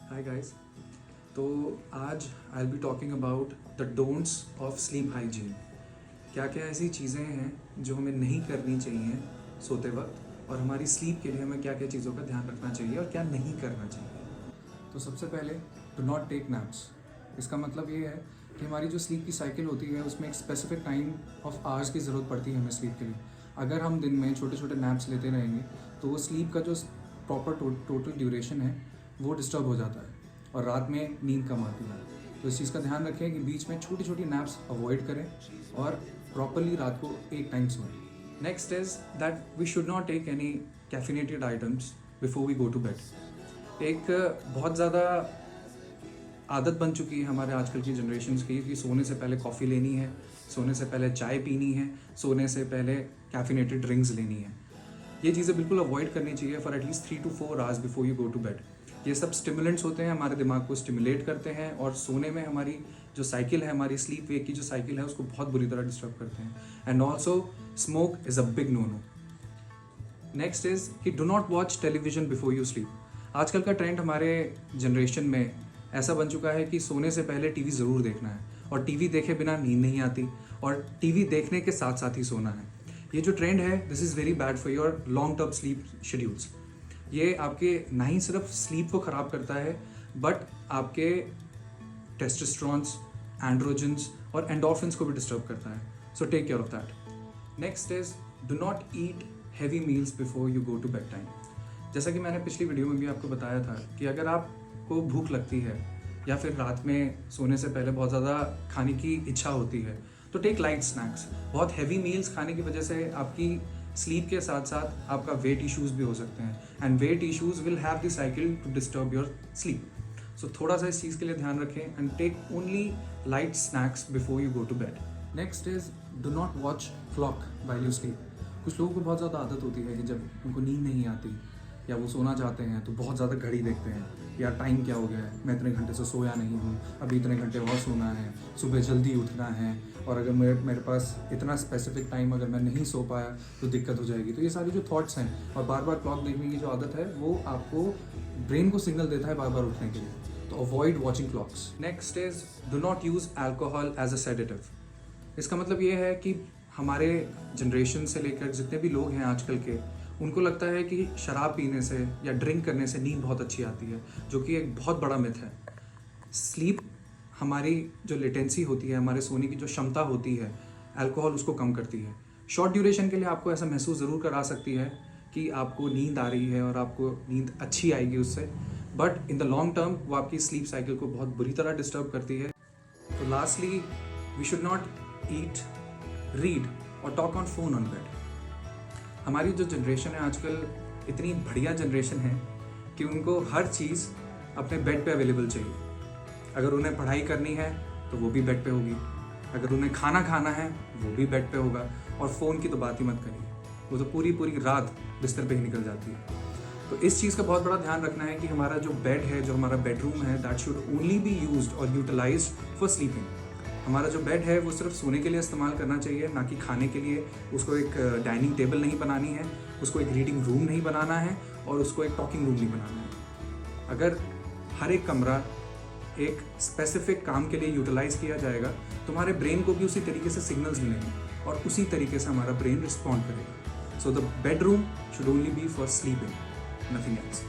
Hi guys. तो आज I will be talking about the don'ts of sleep hygiene. क्या क्या ऐसी चीज़ें हैं जो हमें नहीं करनी चाहिए सोते वक्त, और हमारी स्लीप के लिए हमें क्या क्या चीज़ों का ध्यान रखना चाहिए और क्या नहीं करना चाहिए। तो सबसे पहले, डू नॉट टेक नैप्स। इसका मतलब ये है कि हमारी जो स्लीप की साइकिल होती है उसमें एक स्पेसिफिक टाइम ऑफ आवर्स की ज़रूरत पड़ती है हमें स्लीप के लिए। अगर हम दिन में छोटे छोटे नैप्स लेते रहेंगे तो वो स्लीप का जो प्रॉपर टोटल ड्यूरेशन है वो डिस्टर्ब हो जाता है और रात में नींद कम आती है। तो इस चीज़ का ध्यान रखें कि बीच में छोटी छोटी नैप्स अवॉइड करें और प्रॉपरली रात को एक टाइम सोएं। Next is that we should not take any caffeinated items before we go to bed. एक बहुत ज़्यादा आदत बन चुकी है हमारे आजकल की जनरेशन की कि सोने से पहले कॉफ़ी लेनी है, सोने से पहले चाय पीनी है, सोने से पहले कैफिनेटेड ड्रिंक्स लेनी है। ये चीज़ें बिल्कुल अवॉइड करनी चाहिए for at least 3 to 4 hours before you go to bed. ये सब स्टिमुलेंट्स होते हैं, हमारे दिमाग को स्टिमुलेट करते हैं और सोने में हमारी जो साइकिल है, हमारी स्लीप वेक की जो साइकिल है, उसको बहुत बुरी तरह डिस्टर्ब करते हैं। And also smoke is a big no no. Next is कि do not watch television before you sleep. आजकल का ट्रेंड हमारे जनरेशन में ऐसा बन चुका है कि सोने से पहले टीवी ज़रूर देखना है और टीवी देखे बिना नींद नहीं आती और टीवी देखने के साथ साथ ही सोना है। ये जो ट्रेंड है, this is very bad for your long term sleep schedules. ये आपके ना ही सिर्फ स्लीप को ख़राब करता है बट आपके टेस्टोस्टेरोन्स, एंड्रोजन्स और एंडोर्फिन्स को भी डिस्टर्ब करता है। So take care of that. Next is do not eat heavy meals before you go to bed time. जैसा कि मैंने पिछली वीडियो में भी आपको बताया था कि अगर आपको भूख लगती है या फिर रात में सोने से पहले बहुत ज़्यादा खाने की इच्छा होती है तो टेक लाइट स्नैक्स। बहुत हैवी मील्स खाने की वजह से आपकी स्लीप के साथ साथ आपका वेट इश्यूज भी हो सकते हैं and weight issues will have the cycle to disturb your sleep. So थोड़ा सा इस चीज़ के लिए ध्यान रखें and take only light snacks before you go to bed. Next is do not watch clock while you sleep. कुछ लोगों को बहुत ज़्यादा आदत होती है कि जब उनको नींद नहीं आती या वो सोना चाहते हैं तो बहुत ज़्यादा घड़ी देखते हैं, यार टाइम क्या हो गया है, मैं इतने घंटे से सोया नहीं हूँ, अभी इतने घंटे और सोना है, सुबह जल्दी उठना है और अगर मेरे पास इतना स्पेसिफिक टाइम अगर मैं नहीं सो पाया तो दिक्कत हो जाएगी। तो ये सारी जो थॉट्स हैं और बार बार क्लॉक देखने की जो आदत है वो आपको ब्रेन को सिग्नल देता है बार बार उठने के लिए। तो avoid watching clocks. Next is do not use alcohol as a sedative. इसका मतलब ये है कि हमारे जनरेशन से लेकर जितने भी लोग हैं आजकल के, उनको लगता है कि शराब पीने से या ड्रिंक करने से नींद बहुत अच्छी आती है, जो कि एक बहुत बड़ा मिथ है। स्लीप, हमारी जो लेटेंसी होती है, हमारे सोने की जो क्षमता होती है, अल्कोहल उसको कम करती है। शॉर्ट ड्यूरेशन के लिए आपको ऐसा महसूस ज़रूर करा सकती है कि आपको नींद आ रही है और आपको नींद अच्छी आएगी उससे, but in the long term वो आपकी स्लीप साइकिल को बहुत बुरी तरह डिस्टर्ब करती है। तो lastly, we should not eat, read और talk on phone on bed. हमारी जो जनरेशन है आजकल इतनी बढ़िया जनरेशन है कि उनको हर चीज़ अपने बेड पे अवेलेबल चाहिए। अगर उन्हें पढ़ाई करनी है तो वो भी बेड पे होगी, अगर उन्हें खाना खाना है वो भी बेड पे होगा, और फ़ोन की तो बात ही मत करिए, वो तो पूरी पूरी रात बिस्तर पे ही निकल जाती है। तो इस चीज़ का बहुत बड़ा ध्यान रखना है कि हमारा जो बेड है, जो हमारा बेडरूम है, that should only be used और यूटिलाइज्ड फॉर स्लीपिंग। हमारा जो बेड है वो सिर्फ सोने के लिए इस्तेमाल करना चाहिए, ना कि खाने के लिए। उसको एक डाइनिंग टेबल नहीं बनानी है, उसको एक रीडिंग रूम नहीं बनाना है और उसको एक टॉकिंग रूम नहीं बनाना है। अगर हर एक कमरा एक स्पेसिफिक काम के लिए यूटिलाइज किया जाएगा तो हमारे ब्रेन को भी उसी तरीके से सिग्नल्स मिलेंगे और उसी तरीके से हमारा ब्रेन रिस्पॉन्ड करेगा। So the bedroom should only be for sleeping, nothing else.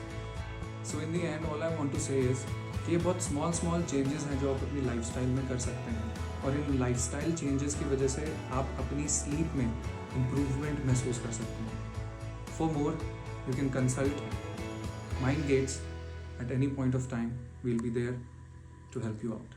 So in the end all I want to say is कि ये बहुत स्मॉल चेंजेस हैं जो आप अपनी लाइफस्टाइल में कर सकते हैं, और इन लाइफस्टाइल चेंजेस की वजह से आप अपनी स्लीप में इम्प्रूवमेंट महसूस कर सकते हैं। For more you can consult Mind Gates at any point of time. We will be there to help you out.